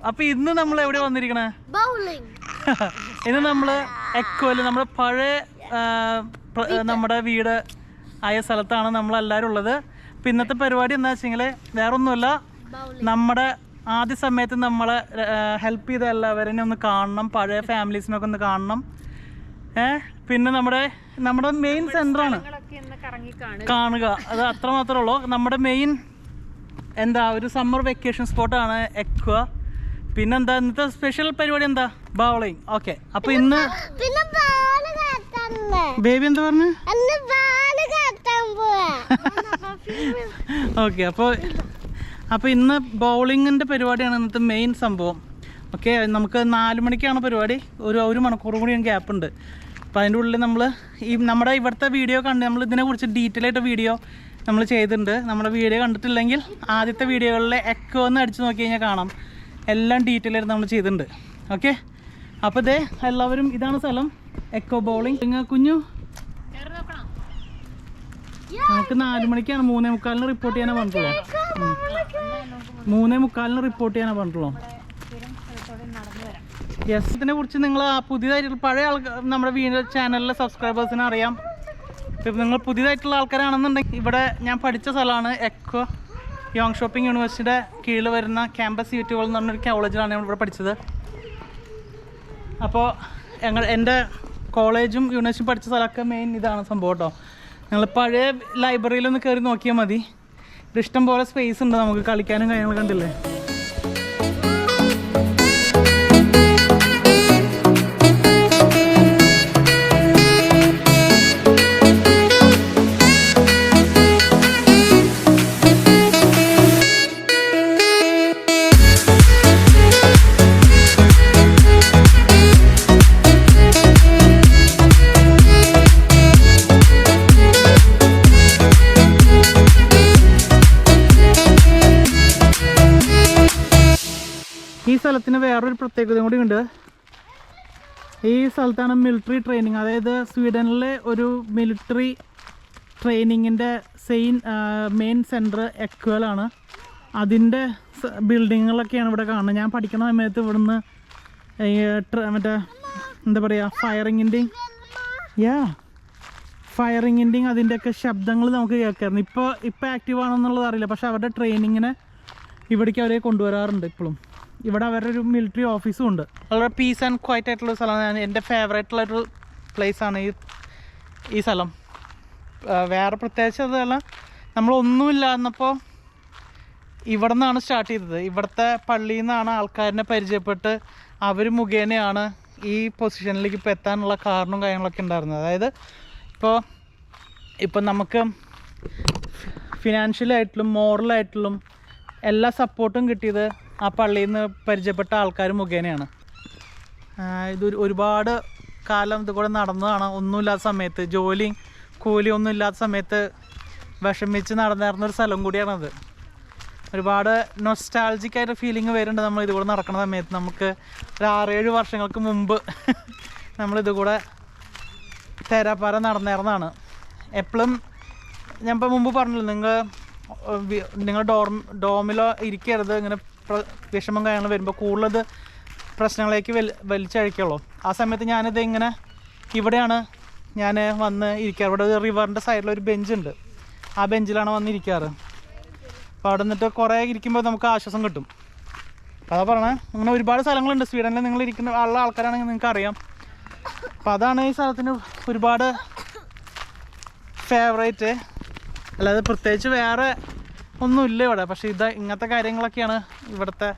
അപ്പൊ ഇന്ന് നമ്മൾ എവിടെ വന്നിരിക്കണേ? ഇന്ന് നമ്മള് എക്കോയില് നമ്മുടെ പഴയ നമ്മുടെ വീട് ആയ സ്ഥലത്താണ് നമ്മളെല്ലാവരും ഉള്ളത്. അപ്പം ഇന്നത്തെ പരിപാടി എന്താ വെച്ചെങ്കിൽ വേറെ ഒന്നുമല്ല, നമ്മുടെ ആദ്യ സമയത്ത് നമ്മളെ ഹെൽപ്പ് ചെയ്ത എല്ലാവരെയും ഒന്ന് കാണണം, പഴയ ഫാമിലീസിനൊക്കെ ഒന്ന് കാണണം. പിന്നെ നമ്മുടെ മെയിൻ സെൻ്ററാണ് കാണുക, അത് അത്ര മാത്രമേ ഉള്ളൂ. നമ്മുടെ മെയിൻ ഒരു സമ്മർ വെക്കേഷൻ സ്പോട്ടാണ് എക്വ. പിന്നെന്താ ഇന്നത്തെ സ്പെഷ്യൽ പരിപാടി എന്താ? ബൗളിങ്. ഓക്കെ, അപ്പൊ ഇന്ന് ബേബി എന്താ പറഞ്ഞു? ഓക്കെ, അപ്പോൾ ഇന്ന് ബൗളിങ്ങിൻ്റെ പരിപാടിയാണ് ഇന്നത്തെ മെയിൻ സംഭവം. ഓക്കെ, നമുക്ക് 4 മണിക്കാണ് പരിപാടി, ഒരു മണിക്കൂർ കൂടി ഗ്യാപ്പ് ഉണ്ട്. അപ്പോൾ അതിൻ്റെ ഉള്ളിൽ നമ്മൾ നമ്മുടെ ഇവിടുത്തെ വീഡിയോ കണ്ട് നമ്മൾ ഇതിനെക്കുറിച്ച് ഡീറ്റെയിൽ ആയിട്ട് വീഡിയോ നമ്മൾ ചെയ്തിട്ടുണ്ട്. നമ്മുടെ വീഡിയോ കണ്ടിട്ടില്ലെങ്കിൽ ആദ്യത്തെ വീഡിയോകളിലെ എക്കോ ഒന്ന് അടിച്ച് നോക്കി കഴിഞ്ഞാൽ കാണാം, എല്ലാം ഡീറ്റെയിൽ ആയിട്ട് നമ്മൾ ചെയ്തിട്ടുണ്ട്. ഓക്കെ, അപ്പോൾ ഇതേ എല്ലാവരും ഇതാണ് സ്ഥലം, എക്കോ ബൗളിങ്. കുഞ്ഞു നമുക്ക് 4 മണിക്കാണ്, 3:45 റിപ്പോർട്ട് ചെയ്യാനാണ് പറഞ്ഞിട്ടുള്ളൂ. 3:45 റിപ്പോർട്ട് ചെയ്യാനാണ് പറഞ്ഞിട്ടുള്ളൂ. യെസ്, ഇതിനെ കുറിച്ച് നിങ്ങൾ പുതിയതായിട്ടുള്ള പഴയ നമ്മുടെ വീഡിയോ ചാനലിലെ സബ്സ്ക്രൈബേഴ്സിനെ അറിയാം. ഇപ്പം നിങ്ങൾ പുതിയതായിട്ടുള്ള ആൾക്കാരാണെന്നുണ്ടെങ്കിൽ ഇവിടെ ഞാൻ പഠിച്ച സ്ഥലമാണ് എക്കോ, യോങ് ഷോപ്പിംഗ് യൂണിവേഴ്സിറ്റിയുടെ കീഴിൽ വരുന്ന ക്യാമ്പസ് യൂട്യൂബ് എന്ന് പറഞ്ഞൊരു കോളേജിലാണ് ഞാൻ ഇവിടെ പഠിച്ചത്. അപ്പോൾ എൻ്റെ കോളേജും യൂണിവേഴ്സിറ്റി പഠിച്ച സ്ഥലമൊക്കെ മെയിൻ ഇതാണ് സംഭവം കേട്ടോ. നിങ്ങൾ പഴയ ലൈബ്രറിയിലൊന്ന് കയറി നോക്കിയാൽ മതി, ഇഷ്ടം പോലെ സ്പേസ് ഉണ്ട് നമുക്ക് കളിക്കാനും കാര്യങ്ങൾ. കണ്ടില്ലേ? ഈ സ്ഥലത്തിന് വേറൊരു പ്രത്യേകതയും കൂടി ഉണ്ട്. ഈ സ്ഥലത്താണ് മിലിറ്ററി ട്രെയിനിങ്, അതായത് സ്വീഡനിലെ ഒരു മിലിറ്ററി ട്രെയിനിങ്ങിൻ്റെ മെയിൻ സെൻറ്റർ എക്വലാണ്. അതിൻ്റെ ബിൽഡിങ്ങുകളൊക്കെയാണ് ഇവിടെ കാണുന്നത്. ഞാൻ പഠിക്കുന്ന സമയത്ത് ഇവിടുന്ന് മറ്റേ എന്താ പറയുക, ഫയറിങ്ങിൻ്റെയും അതിൻ്റെയൊക്കെ ശബ്ദങ്ങൾ നമുക്ക് കേൾക്കായിരുന്നു. ഇപ്പോൾ ആക്റ്റീവ് ആണെന്നുള്ളത് അറിയില്ല, പക്ഷേ അവരുടെ ട്രെയിനിങ്ങിന് ഇവിടേക്ക് അവരെ കൊണ്ടുവരാറുണ്ട് ഇപ്പോഴും. ഇവിടെ അവരുടെ ഒരു മിലിറ്ററി ഓഫീസും ഉണ്ട്. വളരെ പീസ് ആൻഡ് ക്വയറ്റ് ആയിട്ടുള്ള സ്ഥലമാണ്. എൻ്റെ ഫേവറേറ്റുള്ളൊരു പ്ലേസാണ് ഈ സ്ഥലം. വേറെ പ്രത്യേകിച്ച് അതല്ല, നമ്മളൊന്നുമില്ല എന്നപ്പോൾ ഇവിടെ നിന്നാണ് സ്റ്റാർട്ട് ചെയ്തത്. ഇവിടുത്തെ പള്ളിയിൽ നിന്നാണ് ആൾക്കാരിനെ പരിചയപ്പെട്ട് അവർ മുഖേനയാണ് ഈ പൊസിഷനിലേക്ക് ഇപ്പോൾ എത്താനുള്ള കാരണവും കാര്യങ്ങളൊക്കെ ഉണ്ടായിരുന്നത്. അതായത് ഇപ്പോൾ നമുക്ക് ഫിനാൻഷ്യലായിട്ടും മോറലായിട്ടും എല്ലാ സപ്പോർട്ടും കിട്ടിയത് ആ പള്ളിയിൽ നിന്ന് പരിചയപ്പെട്ട ആൾക്കാർ മുഖേനയാണ്. ഒരുപാട് കാലം ഇതുകൂടെ നടന്നതാണ്. ഒന്നുമില്ലാത്ത സമയത്ത്, ജോലിയും കൂലിയും ഒന്നും ഇല്ലാത്ത സമയത്ത് വിഷമിച്ച് നടന്നിരുന്നൊരു സ്ഥലം കൂടിയാണത്. ഒരുപാട് നൊസ്റ്റാൾജിക്കായിട്ട് ഫീലിംഗ് വരുന്നുണ്ട് നമ്മൾ ഇതുകൂടെ നടക്കുന്ന സമയത്ത്. നമുക്ക് ഒരു 6-7 വർഷങ്ങൾക്ക് മുമ്പ് നമ്മളിതുകൂടെ തേരാപ്പാര നടന്നിരുന്നതാണ്. എപ്പോഴും ഞാൻ ഇപ്പോൾ മുമ്പ് പറഞ്ഞല്ലോ, നിങ്ങൾ ഡോമിലോ ഇരിക്കരുത്. ഇങ്ങനെ വിഷമം കാര്യങ്ങൾ വരുമ്പോൾ കൂടുതലത് പ്രശ്നങ്ങളിലേക്ക് വലിച്ചഴിക്കുള്ളൂ. ആ സമയത്ത് ഞാനിത് ഇങ്ങനെ ഇവിടെയാണ് ഞാൻ വന്ന് ഇരിക്കാറ്. ഇവിടെ റിവറിൻ്റെ സൈഡിലൊരു ബെഞ്ചുണ്ട്, ആ ബെഞ്ചിലാണ് വന്നിരിക്കാറ്. അപ്പോൾ അവിടെ നിന്നിട്ട് കുറേ ഇരിക്കുമ്പോൾ നമുക്ക് ആശ്വാസം കിട്ടും. അതാ പറഞ്ഞത്, അങ്ങനെ ഒരുപാട് സ്ഥലങ്ങളുണ്ട് സ്വീഡനിൽ. നിങ്ങൾ ഇരിക്കുന്ന ആൾക്കാരാണെങ്കിൽ നിങ്ങൾക്ക് അറിയാം. അപ്പോൾ അതാണ് ഈ സ്ഥലത്തിന് ഒരുപാട് ഫേവറേറ്റ്. അല്ലാതെ പ്രത്യേകിച്ച് വേറെ ഒന്നുമില്ല ഇവിടെ. പക്ഷേ ഇങ്ങനത്തെ കാര്യങ്ങളൊക്കെയാണ് ഇവിടുത്തെ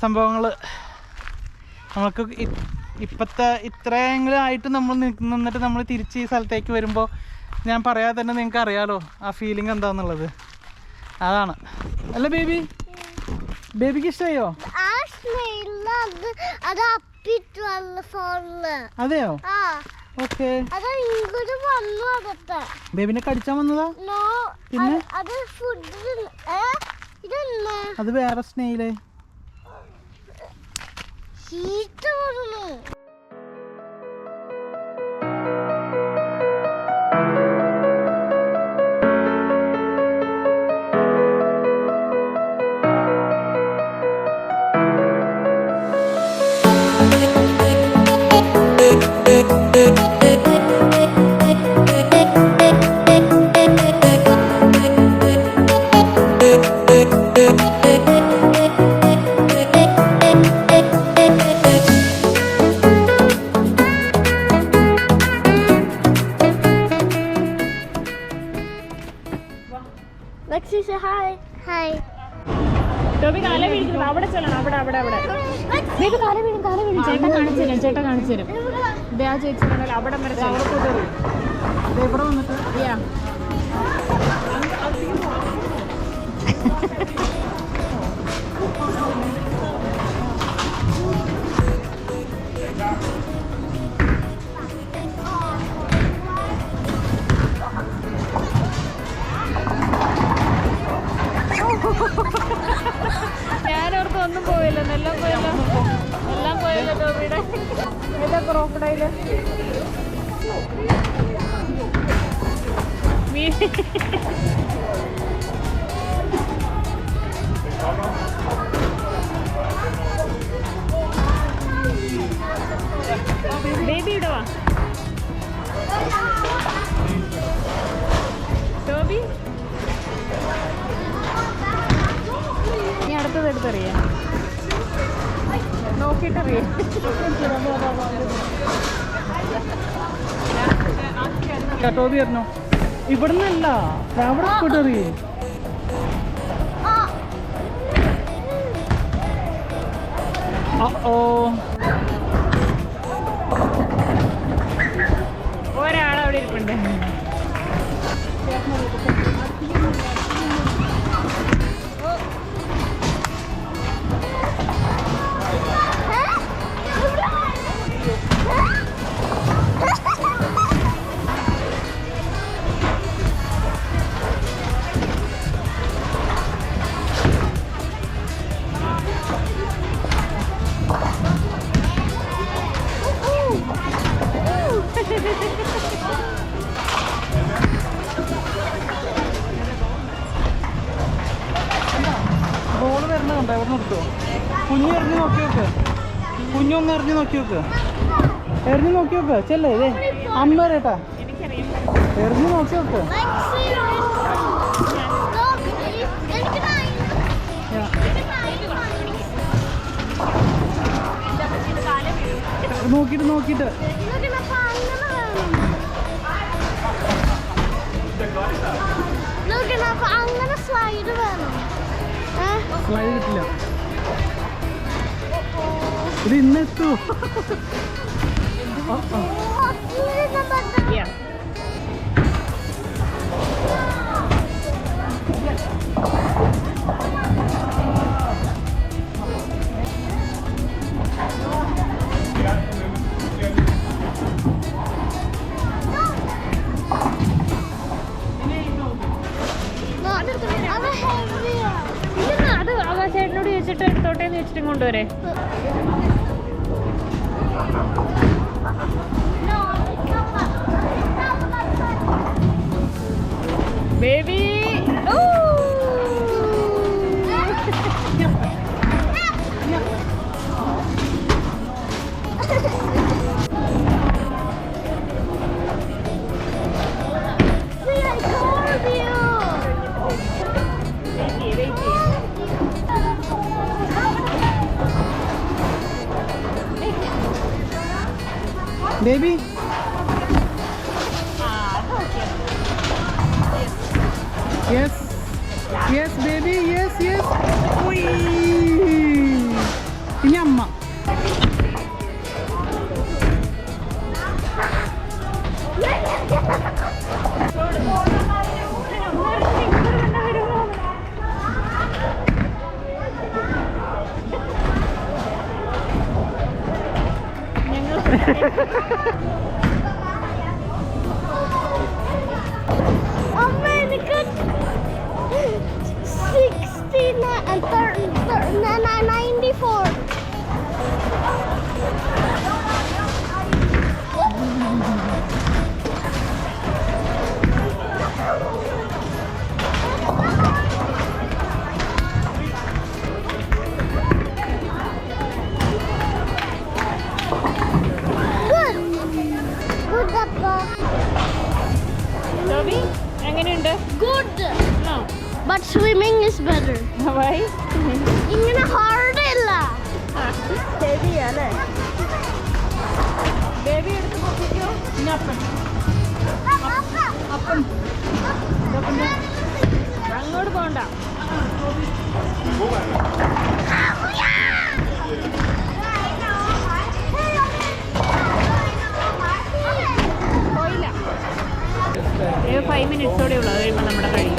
സംഭവങ്ങൾ. നമുക്ക് ഇത്രയെങ്കിലും ആയിട്ട് നമ്മൾ നിന്നിട്ട് നമ്മൾ തിരിച്ച് ഈ സ്ഥലത്തേക്ക് വരുമ്പോൾ ഞാൻ പറയാതെ തന്നെ നിങ്ങൾക്ക് അറിയാമല്ലോ ആ ഫീലിംഗ് എന്താണെന്നുള്ളത്. അതാണ് അല്ല ബേബി, ബേബിക്ക് ഇഷ്ടമായോ? അതെയോ? ഓക്കെ. ബേബിനെ കടിച്ചാൻ വന്നതാ? പിന്നെ അത് വേറെ സ്നെയിലേ. Lexi, say hi. Hi. Toby, കാല വീഴുന്നു. അവിടെ ചെല്ലണം. അവിടെ. ബേബി കാല വീഴും. ചേട്ടൻ കാണിച്ചു തരും. ദേ ആ ചേച്ചി കണ്ടാൽ അവിടെ വരെ ചെല്ലണം. ഇവിടെ വന്നിട്ട് ഞാനവർക്ക് ഒന്നും പോയില്ല. എല്ലാം പോയല്ലോ ടോബിയുടെ. ഏതാ ക്രോക്കഡൈല്? ബേബി ഇവിടെ വാ ടോബി. നീ അടുത്തത് എടുത്തറിയാം, നോക്കിയിട്ടറിയാം. ടോബി വരണോ? ഇവിടുന്നല്ല, അവിടെ പോയിട്ടറിയേ. ഒരാളവിടെ ഇരിപ്പുണ്ട്. ബോള് വരണുണ്ടോ? എവിടെ നിർത്തുമോ? കുഞ്ഞു എറിഞ്ഞ് നോക്കി നോക്ക്. കുഞ്ഞൊന്ന് എറിഞ്ഞ് നോക്കി നോക്ക്. ചെല്ലേ ഇതേ അമ്മ വരേട്ടാ. എറിഞ്ഞ് നോക്കി നോക്ക്. നോക്കിയിട്ട് അങ്ങനെ സ്ലൈഡ് വേണം. സ്ലൈഡ് കിട്ടില്ല. ഇത് ഇന്നെത്തൂ. അത് അവ ചേട്ടനോട് ചോദിച്ചിട്ട് എടുത്തോട്ടേന്ന് വെച്ചിട്ടും കൊണ്ടുവരെ. Baby Baby. Yes. Yes, baby. Yes. Ui. Ini amma. American 69 and 94. Good. Good, Papa. Toby എങ്ങനെയുണ്ട്? Good. ആ But swimming is better. Why ഇങ്ങനെ ഹാർഡ് അല്ല. ശരിയല്ലേ? ബേബി എടുത്ത് നോക്കിക്കോ. ഇനി അപ്പൻ അങ്ങോട്ട് പോകണ്ട. പോയില്ല. 5 മിനിറ്റ്സോടെ ഉള്ളു. അത് കഴിയുമ്പോൾ നമ്മുടെ കഴിയും.